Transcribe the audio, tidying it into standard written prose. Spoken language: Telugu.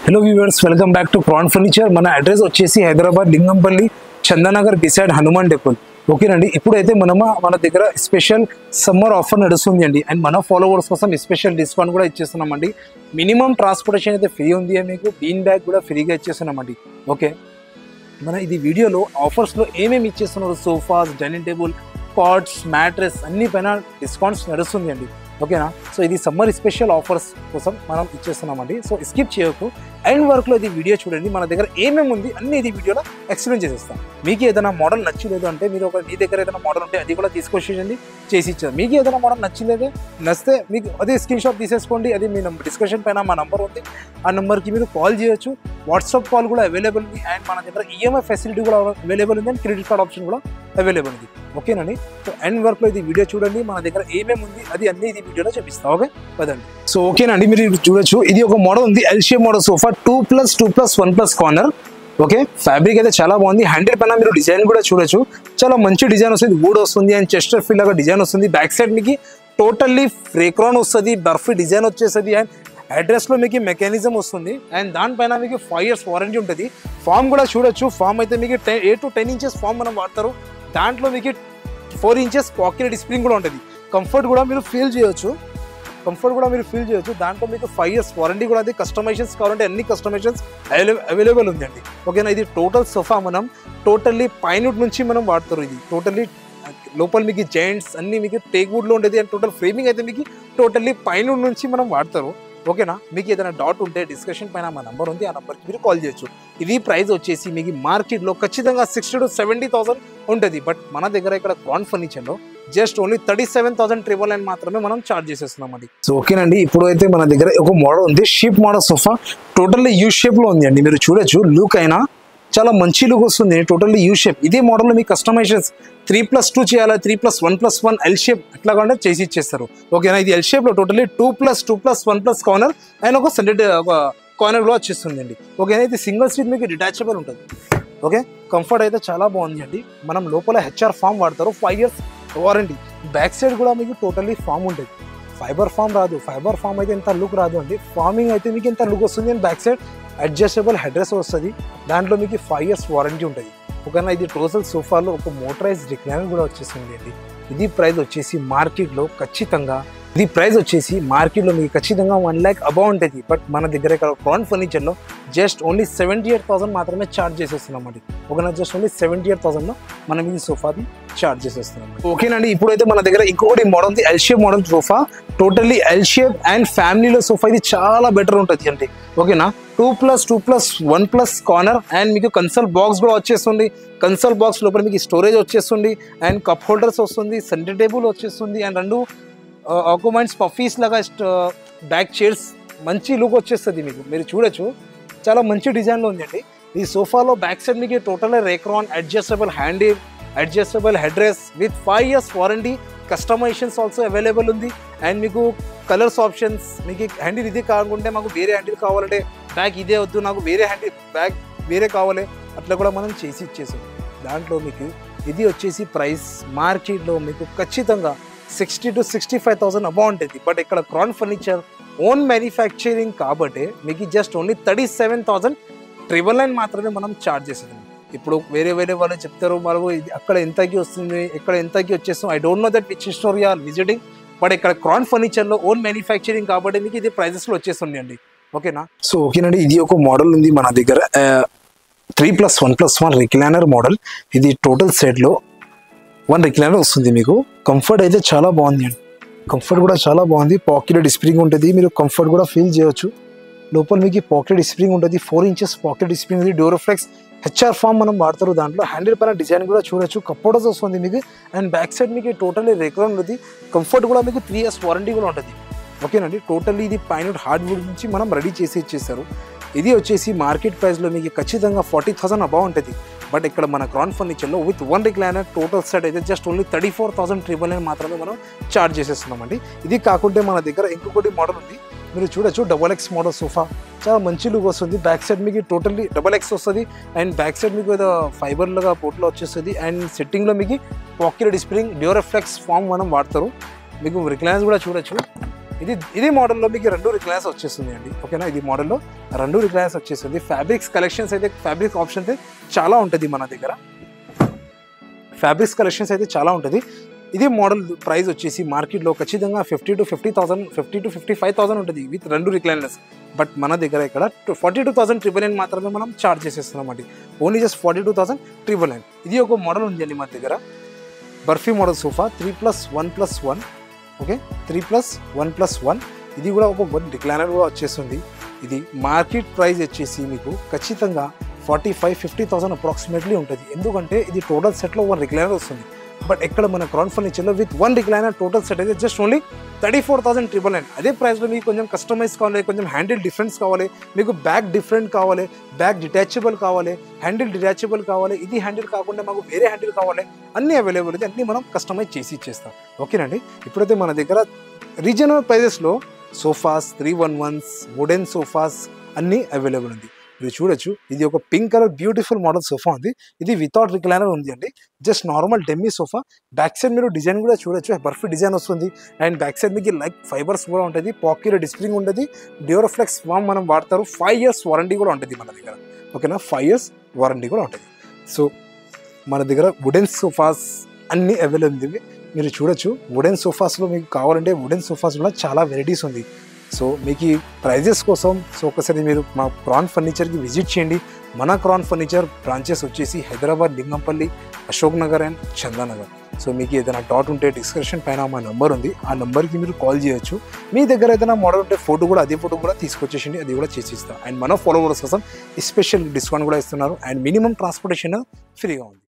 Hello viewers, welcome back to प्रॉन फर्निचर। మన అడ్రస్ వచ్చేసి హైదరాబాద్ లింగంపల్లి చందనగర్ బిసైడ్ హనుమాన్ టెంపుల్. ఓకేనండి, ఇప్పుడైతే మన దగ్గర స్పెషల్ సమ్మర్ ఆఫర్ నడుస్తుంది అండి. అండ్ మన ఫాలోవర్స్ కోసం స్పెషల్ డిస్కౌంట్ కూడా ఇచ్చేస్తున్నామండి. మినిమం ట్రాన్స్పోర్టేషన్ అయితే ఫ్రీ ఉంది, మీకు బీన్ బ్యాగ్ కూడా ఫ్రీగా ఇచ్చేస్తున్నామండి. ఓకే, మన ఇది వీడియోలో ఆఫర్స్లో ఏమేమి ఇచ్చేస్తున్నారు, sofas, dining table, cots, mattress అన్ని పైన డిస్కౌంట్స్ నడుస్తుంది అండి. ఓకేనా, సో ఇది సమ్మర్ స్పెషల్ ఆఫర్స్ కోసం మనం ఇచ్చేస్తున్నామండి. సో స్కిప్ చేయకు, ఎండ్ వర్క్లో ఇది వీడియో చూడండి. మన దగ్గర ఏమేమి ఉంది అన్ని ఇది వీడియోలో ఎక్స్ప్లెయిన్ చేసేస్తాం. మీకు ఏదైనా మోడల్ నచ్చలేదు అంటే మీరు మీ దగ్గర ఏదైనా మోడల్ ఉంటే అది కూడా తీసుకొచ్చేయండి, చేసి ఇచ్చారు. మీకు ఏదైనా మోడల్ నచ్చితే మీకు అదే స్క్రీన్ షాట్ తీసేసుకోండి. అది మీ డిస్క్రిప్షన్ పైన మా నంబర్ ఉంది, ఆ నెంబర్కి మీరు కాల్ చేయొచ్చు. వాట్సాప్ కాల్ కూడా అవైలబుల్ ఉంది. అండ్ మన దగ్గర ఈఎంఐ ఫెసిలిటీ కూడా అవైలబుల్ ఉంది, అండ్ క్రెడిట్ కార్డ్ ఆప్షన్ కూడా అవైలబుల్ ఉంది. ఓకేనండి, సో ఎండ్ వర్క్లో ఇది వీడియో చూడండి. మన దగ్గర ఏమేమి ఉంది అది అన్ని ఇది వీడియోలో చూపిస్తాం. ఓకే పదండి. సో ఓకేనండి, మీరు చూడొచ్చు, ఇది ఒక మోడల్ ఉంది, L shape model sofa 2+2+1+ corner. Okay, fabric అయితే చాలా బాగుంది. హ్యాండిల్ పైన మీరు డిజైన్ కూడా చూడొచ్చు, చాలా మంచి డిజైన్ వస్తుంది. వుడ్ వస్తుంది అండ్ చెస్టర్ ఫీల్ లాగా డిజైన్ వస్తుంది. బ్యాక్ సైడ్ మీకు టోటల్లీ ఫ్రేక్రాన్ వస్తుంది, బర్ఫీ డిజైన్ వచ్చేస్తుంది. అండ్ అడ్రస్లో మీకు మెకానిజం వస్తుంది. అండ్ దానిపైన మీకు 5 years వారంటీ ఉంటుంది. ఫామ్ కూడా చూడొచ్చు, ఫామ్ అయితే మీకు 8 to 10 inches ఫామ్ మనం వాడతారు. దాంట్లో మీకు 4 inches పాకెట్ స్ప్రింగ్ కూడా ఉంటుంది. కంఫర్ట్ కూడా మీరు ఫీల్ చేయొచ్చు. దాంట్లో మీకు 5 years వారంటీ కూడా ఉంది. కస్టమైజేషన్స్ కావాలంటే అన్ని కస్టమైజేషన్స్ అవైలబుల్ ఉందండి. ఓకేనా, ఇది టోటల్ సోఫా మనం టోటల్లీ పైనుడ్ నుంచి మనం వాడతారు. ఇది టోటల్లీ లోపల మీకు జాయింట్స్ అన్ని మీకు టేక్ వుడ్లో ఉండేది. అండ్ టోటల్ ఫ్రేమింగ్ అయితే మీకు టోటల్లీ పైనుడ్ నుంచి మనం వాడతారు. ఓకేనా, మీకు ఏదైనా డౌట్ ఉంటే డిస్కషన్ పైన మా నెంబర్ ఉంది, ఆ నెంబర్కి మీరు కాల్ చేయొచ్చు. ఇది ప్రైస్ వచ్చేసి మీకు మార్కెట్లో ఖచ్చితంగా 60,000 to 70,000 ఉంటుంది. బట్ మన దగ్గర ఇక్కడ క్రాన్ ఫర్నిచర్లో జస్ట్ ఓన్లీ 37,999 మాత్రమే మనం చార్జ్ చేసేస్తున్నామండి. సో ఓకేనండి, ఇప్పుడు అయితే మన దగ్గర ఒక మోడల్ ఉంది, sheep model sofa. Totally you షేప్లో ఉంది అండి. మీరు చూడొచ్చు, లుక్ అయినా చాలా మంచి లుక్ వస్తుంది. Totally U shape. ఇదే మోడల్లో మీకు కస్టమైజేషన్స్ 3+2 చేయాలి, 3+1+1 ఎల్ షేప్ ఎట్లా కావాలంటే చేసి ఇచ్చేస్తారు. ఓకేనా, ఇది ఎల్ షేప్లో టోటల్లీ 2+2+1+ కార్నర్ అండ్ ఒక కార్నర్ కూడా వచ్చేస్తుంది అండి. ఓకేనా, ఇది సింగిల్ సీట్ మీకు డిటాచబుల్ ఉంటుంది. ఓకే, కంఫర్ట్ అయితే చాలా బాగుంది అండి. మనం లోపల హెచ్ఆర్ ఫామ్ వాడతారు, 5 years వారంటీ. బ్యాక్ సైడ్ కూడా మీకు టోటల్లీ ఫామ్ ఉంటుంది, ఫైబర్ ఫామ్ రాదు. ఫైబర్ ఫామ్ అయితే ఎంత లుక్ రాదు అండి, ఫార్మింగ్ అయితే మీకు ఎంత లుక్ వస్తుంది. And back side adjustable headrest వస్తుంది. దాంట్లో మీకు 5 years వారంటీ ఉంటుంది. ఓకేనా, ఇది టోటల్ సోఫాలో ఒక మోటరైజ్డ్ రిక్లైనర్ కూడా వచ్చేస్తుంది అండి. ఇది ప్రైస్ వచ్చేసి మార్కెట్లో ఖచ్చితంగా మీకు ఖచ్చితంగా 1 lakh అబౌవ్ ఉంటుంది. బట్ మన దగ్గర ఇక్కడ క్రాన్ ఫర్నిచర్లో జస్ట్ ఓన్లీ 78,000 మాత్రమే ఛార్జ్ చేసేస్తున్నామండి. ఓకేనా, జస్ట్ ఓన్లీ 78,000లో మనం ఇది సోఫాది ఛార్జ్ చేసేస్తున్నాం. ఓకేనండి, ఇప్పుడైతే మన దగ్గర ఇంకొకటి మోడల్ ఉంది, L shape model sofa. Totally L shape and ఫ్యామిలీలో సోఫా ఇది చాలా బెటర్ ఉంటుంది అండి. ఓకేనా, 2+2+1+ కార్నర్ అండ్ మీకు కన్సోల్ బాక్స్ కూడా వచ్చేస్తుంది. కన్సోల్ బాక్స్ లోపల మీకు స్టోరేజ్ వచ్చేస్తుంది అండ్ కప్ హోల్డర్స్ వస్తుంది, సెంటర్ టేబుల్ వచ్చేస్తుంది. అండ్ 2 ఆక్యుమెంట్స్ పఫీస్ లాగా బ్యాక్ చైర్స్ మంచి లుక్ వచ్చేస్తుంది. మీరు చూడొచ్చు, చాలా మంచి డిజైన్లో ఉందండి. ఈ సోఫాలో బ్యాక్ సైడ్ మీకు total recliner, adjustable handle, adjustable headrest with 5 years warranty. Customisations also available ఉంది. అండ్ మీకు కలర్స్ ఆప్షన్స్, మీకు హ్యాండిల్ ఇదే కావాలంటే మాకు వేరే హ్యాండిల్ కావాలంటే బ్యాగ్ ఇదే వద్దు, నాకు వేరే హ్యాండిల్ బ్యాగ్ వేరే కావాలి, అట్లా కూడా మనం చేసి ఇచ్చేసాం. దాంట్లో మీకు ఇది వచ్చేసి ప్రైస్ మార్కెట్లో మీకు ఖచ్చితంగా 60,000 to 65,000 అబౌవ్ ఉంటుంది. బట్ ఇక్కడ క్రాన్ ఫర్నిచర్ ఓన్ మ్యానుఫ్యాక్చరింగ్ కాబట్టి మీకు జస్ట్ ఓన్లీ 37,999 మాత్రమే మనం ఛార్జ్ చేసేది. ఇప్పుడు వేరే వాళ్ళు చెప్తారు మనకు అక్కడ ఎంతకి వస్తుంది, ఇక్కడ ఎంతకి వచ్చేస్తాం. I don't know that which store you are visiting. But ఇక్కడ క్రాన్ ఫర్నిచర్లో ఓన్ మ్యానుఫ్యాక్చరింగ్ కాబట్టి మీకు ఇది ప్రైజెస్లో వచ్చేస్తుంది అండి. ఓకేనా, సో ఓకేనండి, ఇది ఒక మోడల్ ఉంది మన దగ్గర 3+1+1 రిక్లైనర్ మోడల్. ఇది టోటల్ సెట్లో 1 రిక్లైనర్ వస్తుంది. మీకు కంఫర్ట్ అయితే చాలా బాగుంది అండి. కంఫర్ట్ కూడా చాలా బాగుంది. పాకెట్ స్ప్రింగ్ ఉంటుంది, మీరు కంఫర్ట్ కూడా ఫీల్ చేయొచ్చు. లోపల మీకు పాకెట్ స్ప్రింగ్ ఉంటుంది, 4 inches పాకెట్ స్ప్రింగ్ ఉంది. డోరోఫ్లెక్స్ హెచ్ఆర్ ఫామ్ మనం వాడతారు. దాంట్లో హ్యాండిల్ పైన డిజైన్ కూడా చూడొచ్చు, కప్పోర్డర్స్ వస్తుంది మీకు. అండ్ బ్యాక్ సైడ్ మీకు టోటల్లీ రేక్రాన్ ఉంటుంది. కంఫర్ట్ కూడా మీకు 3 years వారంటీ కూడా ఉంటుంది. ఓకేనండి, టోటల్లీ ఇది పైన హార్డ్వుడ్ నుంచి మనం రెడీ చేసి ఇచ్చేస్తారు. ఇది వచ్చేసి మార్కెట్ ప్రైస్లో మీకు ఖచ్చితంగా 40,000 అబౌవ్ ఉంటుంది. బట్ ఇక్కడ మన క్రాన్ ఫర్నిచర్లో విత్ 1 రిక్లైనర్ టోటల్ సెట్ అయితే జస్ట్ ఓన్లీ 34,999 మాత్రమే మనం ఛార్జ్ చేసేస్తున్నామండి. ఇది కాకుంటే మన దగ్గర ఇంకొకటి మోడల్ ఉంది, మీరు చూడొచ్చు, XXX మోడల్ సోఫా. చాలా మంచి లుక్ వస్తుంది. బ్యాక్ సైడ్ మీకు టోటల్లీ XXX వస్తుంది. అండ్ బ్యాక్ సైడ్ మీకు ఏదో ఫైబర్ లాగా పోర్ట్లో వచ్చేస్తుంది. అండ్ సెట్టింగ్లో మీకు పాకెట్ స్ప్రింగ్ డ్యూరోఫ్లెక్స్ ఫామ్ మనం వాడతారు. మీకు రిక్లైనర్స్ కూడా చూడొచ్చు. ఇది మోడల్లో మీకు 2 రిక్లైనర్స్ వచ్చేస్తుంది అండి. ఓకేనా, ఇది మోడల్లో 2 రిక్లైనర్స్ వచ్చేస్తుంది. ఫ్యాబ్రిక్స్ కలెక్షన్స్ అయితే ఫ్యాబ్రిక్ ఆప్షన్స్ అయితే చాలా ఉంటుంది మన దగ్గర. ఫ్యాబ్రిక్స్ కలెక్షన్స్ అయితే చాలా ఉంటుంది. ఇది మోడల్ ప్రైస్ వచ్చేసి మార్కెట్లో ఖచ్చితంగా 50 to 55,000 ఉంటుంది విత్ 2 రిక్లైనర్స్. బట్ మన దగ్గర ఇక్కడ 42,999 మాత్రమే మనం చార్జ్ చేసేస్తున్నాం అండి. Only just 42,999. ఇది ఒక మోడల్ ఉంది అండి మన దగ్గర, బర్ఫీ మోడల్ సోఫా 3+1+1. ఓకే, 3+1+1. ఇది కూడా ఒక 1 రిక్లైనర్ కూడా వచ్చేస్తుంది. ఇది మార్కెట్ ప్రైస్ వచ్చేసి మీకు ఖచ్చితంగా 45,000-50,000 అప్రాక్సిమేట్లీ ఉంటుంది. ఎందుకంటే ఇది టోటల్ సెట్లో 1 రిక్లైనర్ వస్తుంది. బట్ ఎక్కడ మన క్రౌన్ ఫర్నిచర్లో విత్ 1 రిక్లైనర్ టోటల్ సెట్ అయితే జస్ట్ ఓన్లీ 34,999. అదే ప్రైస్లో మీకు కొంచెం కస్టమైజ్ కావాలి, కొంచెం హ్యాండిల్ డిఫరెన్స్ కావాలి, మీకు బ్యాక్ డిఫరెంట్ కావాలి, బ్యాక్ డిటాచబుల్ కావాలి, హ్యాండిల్ డిటాచబుల్ కావాలి, ఇది హ్యాండిల్ కాకుండా మాకు వేరే హ్యాండిల్ కావాలి, అన్నీ అవైలబుల్ అయితే అన్నీ మనం కస్టమైజ్ చేసి ఇచ్చేస్తాం. ఓకేనండి, ఇప్పుడైతే మన దగ్గర రీజనబుల్ ప్రైజెస్లో సోఫాస్ 311s, వుడెన్ సోఫాస్ అన్నీ అవైలబుల్ ఉంది. మీరు చూడొచ్చు, ఇది ఒక pink colour beautiful model sofa ఉంది. ఇది వితౌట్ రిక్లైనర్ ఉంది అండి, జస్ట్ నార్మల్ డెమ్మీ సోఫా. బ్యాక్ సైడ్ మీరు డిజైన్ కూడా చూడొచ్చు, బర్ఫీ డిజైన్ వస్తుంది. అండ్ బ్యాక్ సైడ్ మీకు లైక్ ఫైబర్స్ కూడా ఉంటుంది, పాకెట్ డిస్ప్రింగ్ ఉంటుంది, డ్యూరోఫ్లెక్స్ ఫామ్ మనం వాడతారు. 5 years వారంటీ కూడా ఉంటుంది మన దగ్గర. ఓకేనా, 5 years వారంటీ కూడా ఉంటుంది. సో మన దగ్గర వుడెన్ సోఫాస్ అన్నీ అవైలబుల్ ఉంది. మీరు చూడొచ్చు, వుడెన్ సోఫాస్లో మీకు కావాలంటే వుడెన్ సోఫాస్ కూడా చాలా వెరైటీస్ ఉంది. సో మీకు ఈ ప్రైజెస్ కోసం ఒకసారి మీరు మా క్రాన్ ఫర్నిచర్కి విజిట్ చేయండి. మన క్రాన్ ఫర్నిచర్ బ్రాంచెస్ వచ్చేసి హైదరాబాద్, లింగంపల్లి, అశోక్ నగర్ అండ్ చందానగర్. సో మీకు ఏదైనా డౌట్ ఉంటే డిస్క్రిప్షన్ పైన మా నెంబర్ ఉంది, ఆ నెంబర్కి మీరు కాల్ చేయొచ్చు. మీ దగ్గర ఏదైనా మోడల్ ఉంటే అదే ఫోటో కూడా తీసుకొచ్చేసిండి, అది కూడా చేసి ఇస్తాం. అండ్ మన ఫాలోవర్స్ కోసం స్పెషల్ డిస్కౌంట్ కూడా ఇస్తున్నారు. అండ్ మినిమం ట్రాన్స్పోర్టేషన్ ఫ్రీగా ఉంది.